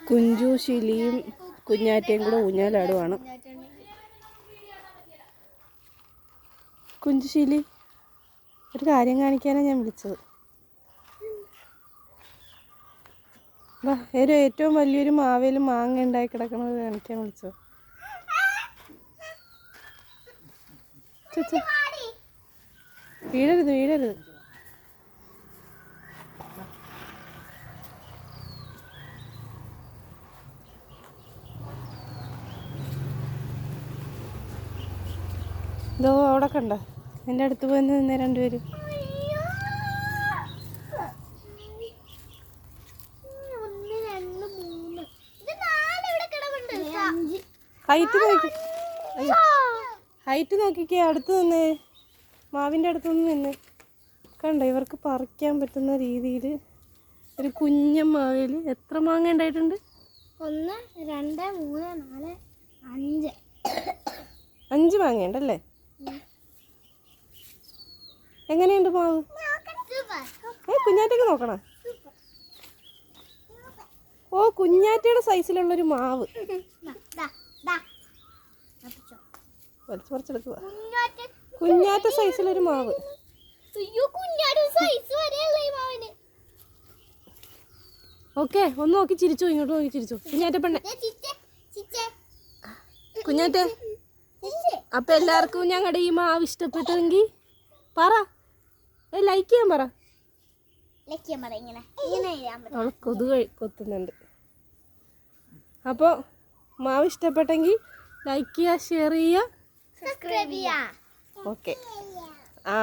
കുഞ്ചു ശിലിയും കുഞ്ഞാറ്റയും കൂടെ ഊഞ്ഞാലാടുവാണ്. കുഞ്ചു ശിലി, ഒരു കാര്യം കാണിക്കാനാണ് ഞാൻ വിളിച്ചത്. ഏറ്റവും വലിയൊരു മാവേല് മാങ്ങ ഉണ്ടായി കിടക്കണത് കാണിക്കാൻ വിളിച്ചത്. വീഴരുത് വീഴരുത്. ഇതോ അവിടെ കണ്ട, എൻ്റെ അടുത്ത് പോയി നിന്നേ രണ്ടുപേരും. ഹൈറ്റ് നോക്കിക്കേ, അടുത്ത് നിന്നേ, മാവിൻ്റെ അടുത്ത് നിന്ന് കണ്ട. ഇവർക്ക് പറിക്കാൻ പറ്റുന്ന രീതിയിൽ ഒരു കുഞ്ഞൻ മാവേൽ. എത്ര മാങ്ങ ഉണ്ടായിട്ടുണ്ട്? 1 2 3 4 5 5 മാങ്ങ ഉണ്ടല്ലേ? എങ്ങനെയുണ്ട് മാവ്? കുഞ്ഞാറ്റൊക്കെ നോക്കണം. ഓ, കുഞ്ഞാറ്റയുടെ സൈസിലുള്ളൊരു മാവ്. വലിച്ചു പറിച്ചെടുക്കുക. കുഞ്ഞാറ്റ സൈസിലൊരു മാവ്. ഓക്കെ, ഒന്ന് നോക്കി ചിരിച്ചു. ഇങ്ങോട്ട് നോക്കി ചിരിച്ചു. കുഞ്ഞാറ്റ പെണ്ണെ, കുഞ്ഞാറ്റ. അപ്പൊ എല്ലാവർക്കും ഞങ്ങളുടെ ഈ മാവ് ഇഷ്ടപ്പെട്ടെങ്കിൽ പറ, ലൈക്ക് ചെയ്യാൻ പറ. അവൾ കൊതുക് കൊത്തുന്നുണ്ട്. അപ്പോൾ മാവ് ഇഷ്ടപ്പെട്ടെങ്കിൽ ലൈക്ക് ചെയ്യുക, ഷെയർ ചെയ്യുക, സബ്സ്ക്രൈബ് ചെയ്യുക. ഓക്കെ. ആ